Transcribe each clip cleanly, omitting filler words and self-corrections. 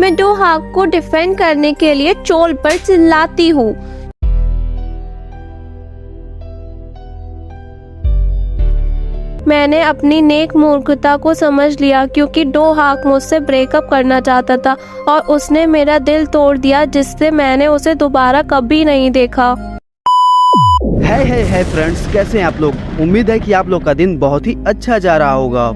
मैं दो हाक को डिफेंड करने के लिए चोल पर चिल्लाती हूँ। मैंने अपनी नेक मूर्खता को समझ लिया क्योंकि डो हाक मुझसे ब्रेकअप करना चाहता था और उसने मेरा दिल तोड़ दिया, जिससे मैंने उसे दोबारा कभी नहीं देखा। है फ्रेंड्स, कैसे हैं आप लोग? उम्मीद है कि आप लोग का दिन बहुत ही अच्छा जा रहा होगा।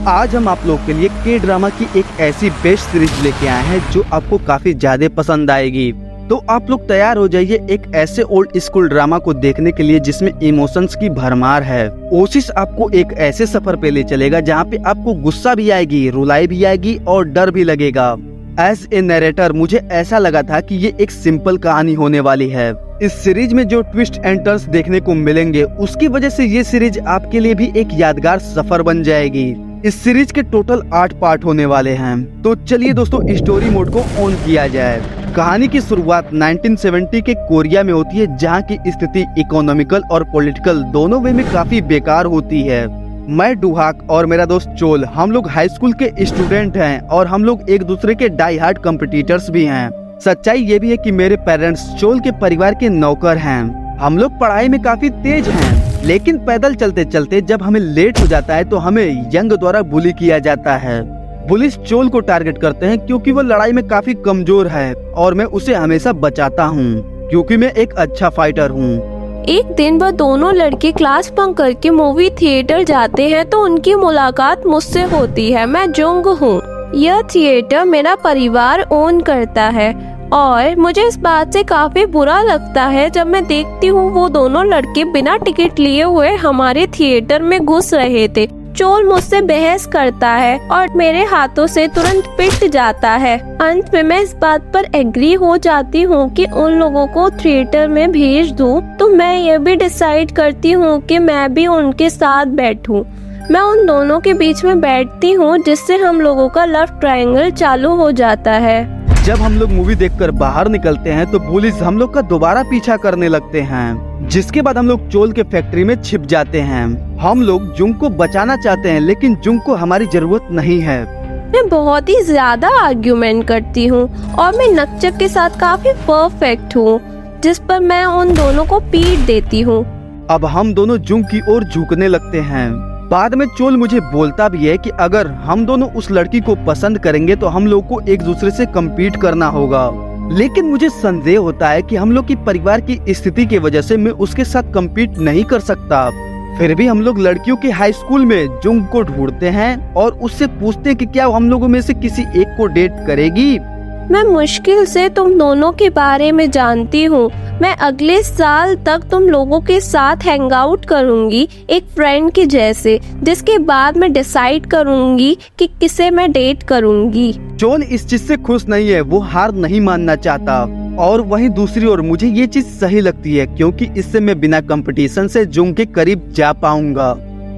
आज हम आप लोग के लिए के ड्रामा की एक ऐसी बेस्ट सीरीज लेके आए हैं जो आपको काफी ज्यादा पसंद आएगी। तो आप लोग तैयार हो जाइए एक ऐसे ओल्ड स्कूल ड्रामा को देखने के लिए जिसमें इमोशंस की भरमार है। ओसिस आपको एक ऐसे सफर पे ले चलेगा जहाँ पे आपको गुस्सा भी आएगी, रुलाई भी आएगी और डर भी लगेगा। एज ए नरेटर मुझे ऐसा लगा था कि ये एक सिंपल कहानी होने वाली है। इस सीरीज में जो ट्विस्ट एंड टर्न्स देखने को मिलेंगे उसकी वजह से ये सीरीज आपके लिए भी एक यादगार सफर बन जाएगी। इस सीरीज के टोटल 8 पार्ट होने वाले हैं। तो चलिए दोस्तों, स्टोरी मोड को ऑन किया जाए। कहानी की शुरुआत 1970 के कोरिया में होती है, जहां की स्थिति इकोनॉमिकल और पॉलिटिकल दोनों वे में काफी बेकार होती है। मैं डुहाक और मेरा दोस्त चोल, हम लोग हाई स्कूल के स्टूडेंट हैं और हम लोग एक दूसरे के डाई हार्ड कॉम्पिटिटर्स भी हैं। सच्चाई ये भी है कि मेरे पेरेंट्स चोल के परिवार के नौकर हैं। हम लोग पढ़ाई में काफी तेज हैं, लेकिन पैदल चलते चलते जब हमें लेट हो जाता है तो हमें यंग द्वारा बुली किया जाता है। पुलिस चोल को टारगेट करते हैं क्योंकि वो लड़ाई में काफी कमजोर है और मैं उसे हमेशा बचाता हूँ क्योंकि मैं एक अच्छा फाइटर हूँ। एक दिन वह दोनों लड़के क्लास बंक करके मूवी थिएटर जाते हैं तो उनकी मुलाकात मुझसे होती है। मैं जुंग हूँ। यह थिएटर मेरा परिवार ओन करता है और मुझे इस बात से काफी बुरा लगता है जब मैं देखती हूँ वो दोनों लड़के बिना टिकट लिए हुए हमारे थिएटर में घुस रहे थे। चोल मुझसे बहस करता है और मेरे हाथों से तुरंत पिट जाता है। अंत में मैं इस बात पर एग्री हो जाती हूँ कि उन लोगों को थिएटर में भेज दूँ, तो मैं ये भी डिसाइड करती हूँ कि मैं भी उनके साथ बैठूं। मैं उन दोनों के बीच में बैठती हूँ जिससे हम लोगों का लव ट्रायंगल चालू हो जाता है। जब हम लोग मूवी देखकर बाहर निकलते हैं तो पुलिस हम लोग का दोबारा पीछा करने लगते हैं, जिसके बाद हम लोग चोल के फैक्ट्री में छिप जाते हैं। हम लोग जुंग को बचाना चाहते हैं लेकिन जुंग को हमारी जरूरत नहीं है। मैं बहुत ही ज्यादा आर्ग्यूमेंट करती हूँ और मैं नकचक के साथ काफी परफेक्ट हूँ, जिस पर मैं उन दोनों को पीट देती हूँ। अब हम दोनों जुंग की ओर झुकने लगते हैं। बाद में चोल मुझे बोलता भी है कि अगर हम दोनों उस लड़की को पसंद करेंगे तो हम लोग को एक दूसरे से कम्पीट करना होगा। लेकिन मुझे संदेह होता है कि हम लोग की परिवार की स्थिति की वजह से मैं उसके साथ कम्पीट नहीं कर सकता। फिर भी हम लोग लड़कियों के हाई स्कूल में जुंग को ढूंढते हैं और उससे पूछते हैं कि क्या हम लोगों में से किसी एक को डेट करेगी। मैं मुश्किल से तुम दोनों के बारे में जानती हूँ। मैं अगले साल तक तुम लोगों के साथ हैंग आउट करूँगी एक फ्रेंड के जैसे, जिसके बाद मैं डिसाइड करूँगी कि किसे मैं डेट करूँगी। चोल इस चीज से खुश नहीं है, वो हार नहीं मानना चाहता। और वहीं दूसरी ओर मुझे ये चीज सही लगती है क्योंकि इससे मैं बिना कंपटीशन से जुंग के करीब जा पाऊंगा।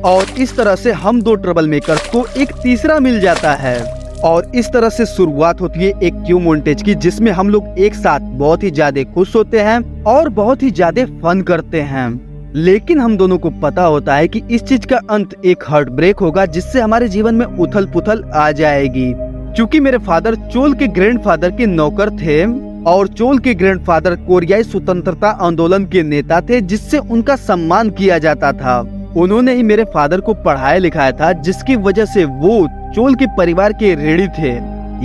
और इस तरह से हम दो ट्रबल मेकर्स को एक तीसरा मिल जाता है और इस तरह से शुरुआत होती है एक क्यू मोन्टेज की, जिसमें हम लोग एक साथ बहुत ही ज्यादा खुश होते हैं और बहुत ही ज्यादा फन करते हैं। लेकिन हम दोनों को पता होता है कि इस चीज का अंत एक हार्ट ब्रेक होगा, जिससे हमारे जीवन में उथल पुथल आ जाएगी। क्योंकि मेरे फादर चोल के ग्रैंडफादर के नौकर थे और चोल के ग्रैंडफादर कोरियाई स्वतंत्रता आंदोलन के नेता थे, जिससे उनका सम्मान किया जाता था। उन्होंने ही मेरे फादर को पढ़ाया लिखाया था, जिसकी वजह से वो चोल के परिवार के ऋणी थे।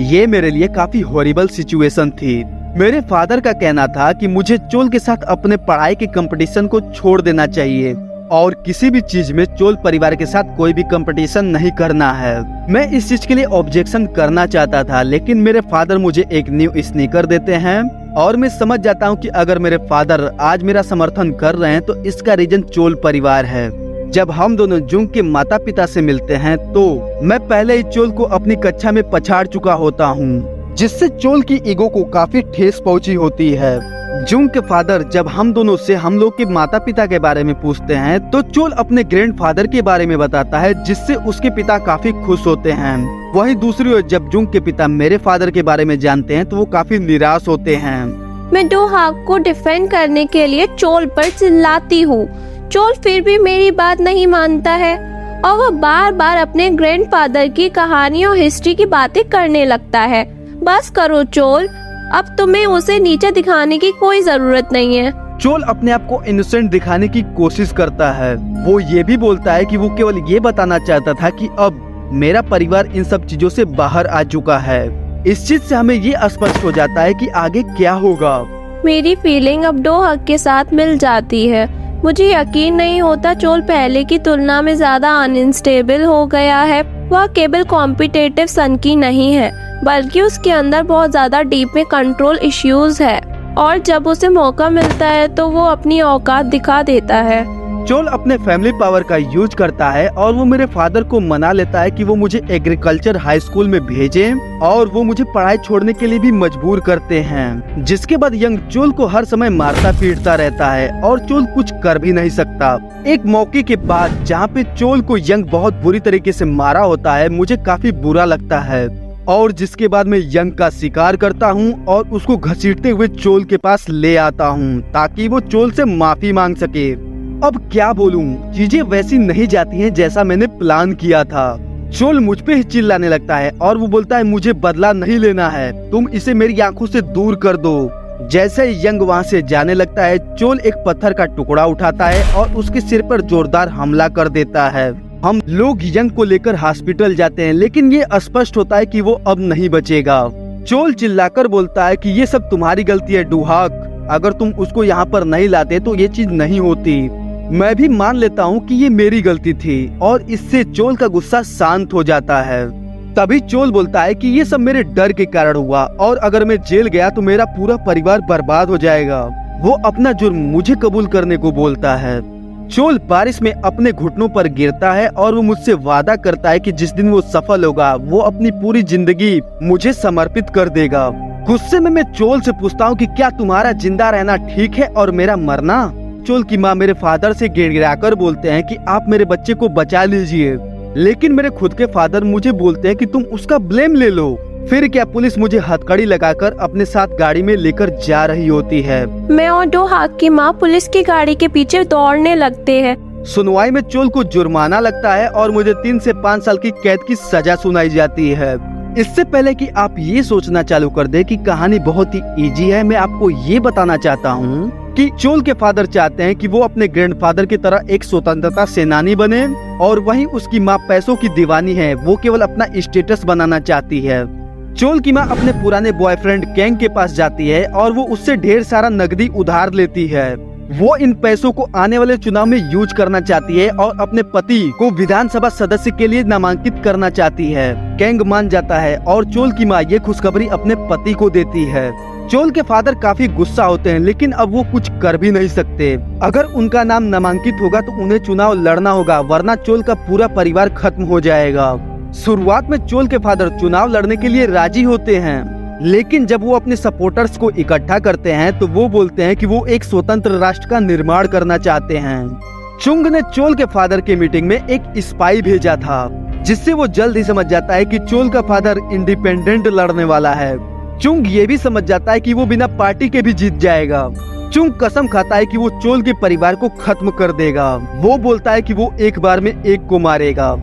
ये मेरे लिए काफी हॉरिबल सिचुएशन थी। मेरे फादर का कहना था कि मुझे चोल के साथ अपने पढ़ाई के कंपटीशन को छोड़ देना चाहिए और किसी भी चीज में चोल परिवार के साथ कोई भी कंपटीशन नहीं करना है। मैं इस चीज के लिए ऑब्जेक्शन करना चाहता था, लेकिन मेरे फादर मुझे एक न्यू स्नीकर देते हैं और मैं समझ जाता हूँ कि अगर मेरे फादर आज मेरा समर्थन कर रहे हैं तो इसका रीजन चोल परिवार है। जब हम दोनों जुंग के माता पिता से मिलते हैं तो मैं पहले ही चोल को अपनी कक्षा में पछाड़ चुका होता हूँ, जिससे चोल की ईगो को काफी ठेस पहुंची होती है। जुंग के फादर जब हम दोनों से हम लोग के माता पिता के बारे में पूछते हैं तो चोल अपने ग्रैंडफादर के बारे में बताता है, जिससे उसके पिता काफी खुश होते हैं। वहीं दूसरी ओर जब जुंग के पिता मेरे फादर के बारे में जानते हैं तो वो काफी निराश होते हैं। मैं दो हाक को डिफेंड करने के लिए चोल पर चिल्लाती हूँ। चोल फिर भी मेरी बात नहीं मानता है और वह बार बार अपने ग्रैंडफादर की कहानी और हिस्ट्री की बातें करने लगता है। बस करो चोल, अब तुम्हें उसे नीचे दिखाने की कोई जरूरत नहीं है। चोल अपने आप को इनोसेंट दिखाने की कोशिश करता है। वो ये भी बोलता है कि वो केवल ये बताना चाहता था कि अब मेरा परिवार इन सब चीजों से बाहर आ चुका है। इस चीज से हमें ये स्पष्ट हो जाता है कि आगे क्या होगा। मेरी फीलिंग अब डो हक के साथ मिल जाती है। मुझे यकीन नहीं होता चोल पहले की तुलना में ज्यादा अनस्टेबल हो गया है। वह केवल कॉम्पिटिटिव सन की नहीं है, बल्कि उसके अंदर बहुत ज्यादा डीप में कंट्रोल इश्यूज है, और जब उसे मौका मिलता है तो वो अपनी औकात दिखा देता है। चोल अपने फैमिली पावर का यूज करता है और वो मेरे फादर को मना लेता है कि वो मुझे एग्रीकल्चर हाई स्कूल में भेजें, और वो मुझे पढ़ाई छोड़ने के लिए भी मजबूर करते हैं। जिसके बाद यंग चोल को हर समय मारता पीटता रहता है और चोल कुछ कर भी नहीं सकता। एक मौके के बाद जहाँ पे चोल को यंग बहुत बुरी तरीके से मारा होता है, मुझे काफी बुरा लगता है, और जिसके बाद मैं यंग का शिकार करता हूँ और उसको घसीटते हुए चोल के पास ले आता हूँ ताकि वो चोल से माफी मांग सके। अब क्या बोलूं, चीजें वैसी नहीं जाती हैं जैसा मैंने प्लान किया था। चोल मुझ पे ही चिल्लाने लगता है और वो बोलता है मुझे बदला नहीं लेना है, तुम इसे मेरी आंखों से दूर कर दो। जैसे ही यंग वहाँ से जाने लगता है, चोल एक पत्थर का टुकड़ा उठाता है और उसके सिर पर जोरदार हमला कर देता है। हम लोग यंग को लेकर हॉस्पिटल जाते हैं, लेकिन ये स्पष्ट होता है कि वो अब नहीं बचेगा। चोल चिल्लाकर बोलता है कि ये सब तुम्हारी गलती है डूहाक, अगर तुम उसको यहाँ पर नहीं लाते तो ये चीज नहीं होती। मैं भी मान लेता हूँ कि ये मेरी गलती थी, और इससे चोल का गुस्सा शांत हो जाता है। तभी चोल बोलता है कि ये सब मेरे डर के कारण हुआ, और अगर मैं जेल गया तो मेरा पूरा परिवार बर्बाद हो जाएगा। वो अपना जुर्म मुझे कबूल करने को बोलता है। चोल बारिश में अपने घुटनों पर गिरता है और वो मुझसे वादा करता है कि जिस दिन वो सफल होगा वो अपनी पूरी जिंदगी मुझे समर्पित कर देगा। गुस्से में मैं चोल से पूछता हूँ कि क्या तुम्हारा जिंदा रहना ठीक है और मेरा मरना? चोल की माँ मेरे फादर से गिड़गिड़ाकर बोलते हैं कि आप मेरे बच्चे को बचा लीजिए, लेकिन मेरे खुद के फादर मुझे बोलते हैं कि तुम उसका ब्लेम ले लो। फिर क्या पुलिस मुझे हथकड़ी लगाकर अपने साथ गाड़ी में लेकर जा रही होती है। मैं और डो हक की माँ पुलिस की गाड़ी के पीछे दौड़ने लगते हैं। सुनवाई में चोल को जुर्माना लगता है और मुझे 3 से 5 साल की कैद की सजा सुनाई जाती है। इससे पहले कि आप ये सोचना चालू कर दे कि कहानी बहुत ही इजी है, मैं आपको ये बताना चाहता हूँ कि चोल के फादर चाहते हैं कि वो अपने ग्रैंडफादर की तरह एक स्वतंत्रता सेनानी बने, और वहीं उसकी माँ पैसों की दीवानी है, वो केवल अपना स्टेटस बनाना चाहती है। चोल की माँ अपने पुराने बॉयफ्रेंड कैंग के पास जाती है और वो उससे ढेर सारा नकदी उधार लेती है। वो इन पैसों को आने वाले चुनाव में यूज करना चाहती है और अपने पति को विधानसभा सदस्य के लिए नामांकित करना चाहती है। कैंग मान जाता है और चोल की माँ ये खुशखबरी अपने पति को देती है। चोल के फादर काफी गुस्सा होते हैं, लेकिन अब वो कुछ कर भी नहीं सकते। अगर उनका नाम नामांकित होगा तो उन्हें चुनाव लड़ना होगा, वरना चोल का पूरा परिवार खत्म हो जाएगा। शुरुआत में चोल के फादर चुनाव लड़ने के लिए राजी होते हैं, लेकिन जब वो अपने सपोर्टर्स को इकट्ठा करते हैं तो वो बोलते हैं कि वो एक स्वतंत्र राष्ट्र का निर्माण करना चाहते हैं। चुंग ने चोल के फादर की मीटिंग में एक स्पाई भेजा था, जिससे वो जल्द ही समझ जाता है कि चोल का फादर इंडिपेंडेंट लड़ने वाला है। चुंग ये भी समझ जाता है कि वो बिना पार्टी के भी जीत जाएगा। चुंग कसम खाता है कि वो चोल के परिवार को खत्म कर देगा। वो बोलता है कि वो एक बार में एक को मारेगा।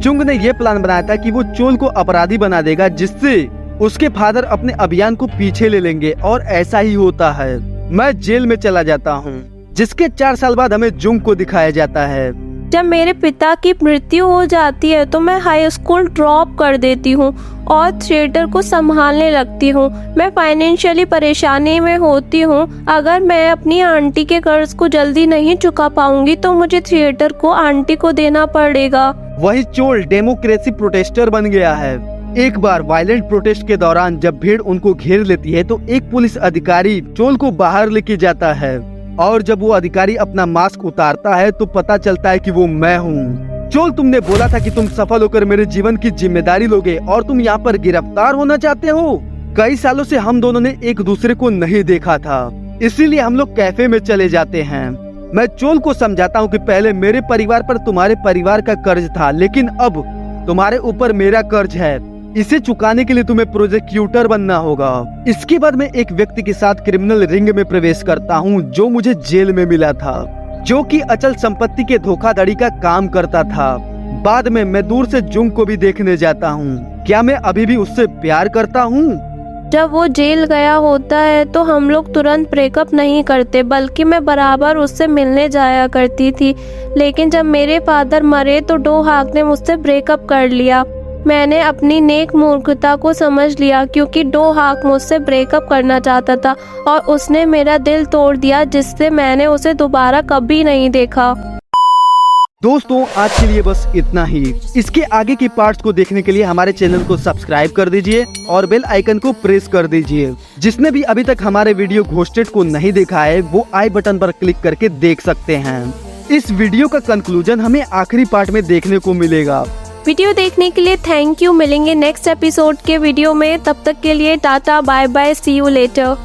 चुंग ने ये प्लान बनाया था कि वो चोल को अपराधी बना देगा, जिससे उसके फादर अपने अभियान को पीछे ले लेंगे, और ऐसा ही होता है। मैं जेल में चला जाता हूँ, जिसके 4 साल बाद हमें जुंग को दिखाया जाता है। जब मेरे पिता की मृत्यु हो जाती है तो मैं हाई स्कूल ड्रॉप कर देती हूँ और थिएटर को संभालने लगती हूँ। मैं फाइनेंशियली परेशानी में होती हूँ। अगर मैं अपनी आंटी के कर्ज को जल्दी नहीं चुका पाऊंगी तो मुझे थिएटर को आंटी को देना पड़ेगा। वही चोल डेमोक्रेसी प्रोटेस्टर बन गया है। एक बार वायलेंट प्रोटेस्ट के दौरान जब भीड़ उनको घेर लेती है तो एक पुलिस अधिकारी चोल को बाहर लेके जाता है, और जब वो अधिकारी अपना मास्क उतारता है तो पता चलता है कि वो मैं हूँ। चोल, तुमने बोला था कि तुम सफल होकर मेरे जीवन की जिम्मेदारी लोगे, और तुम यहाँ पर गिरफ्तार होना चाहते हो। कई सालों से हम दोनों ने एक दूसरे को नहीं देखा था, इसीलिए हम लोग कैफे में चले जाते हैं। मैं चोल को समझाता हूँ कि पहले मेरे परिवार पर तुम्हारे परिवार का कर्ज था, लेकिन अब तुम्हारे ऊपर मेरा कर्ज है। इसे चुकाने के लिए तुम्हें प्रोसिक्यूटर बनना होगा। इसके बाद मैं एक व्यक्ति के साथ क्रिमिनल रिंग में प्रवेश करता हूँ, जो मुझे जेल में मिला था, जो कि अचल संपत्ति के धोखाधड़ी का काम करता था। बाद में मैं दूर से जुंग को भी देखने जाता हूँ। क्या मैं अभी भी उससे प्यार करता हूँ? जब वो जेल गया होता है तो हम लोग तुरंत ब्रेकअप नहीं करते, बल्कि मैं बराबर उससे मिलने जाया करती थी। लेकिन जब मेरे फादर मरे तो डो हाक ने मुझसे ब्रेकअप कर लिया। मैंने अपनी नेक मूर्खता को समझ लिया, क्योंकि डो हाक मुझसे ब्रेकअप करना चाहता था और उसने मेरा दिल तोड़ दिया, जिससे मैंने उसे दोबारा कभी नहीं देखा। दोस्तों आज के लिए बस इतना ही। इसके आगे के पार्ट्स को देखने के लिए हमारे चैनल को सब्सक्राइब कर दीजिए और बेल आइकन को प्रेस कर दीजिए। जिसने भी अभी तक हमारे वीडियो घोस्टेड को नहीं देखा है वो आई बटन पर क्लिक करके देख सकते हैं। इस वीडियो का कंक्लूजन हमें आखिरी पार्ट में देखने को मिलेगा। वीडियो देखने के लिए थैंक यू। मिलेंगे नेक्स्ट एपिसोड के वीडियो में, तब तक के लिए tata bye bye, see you letter.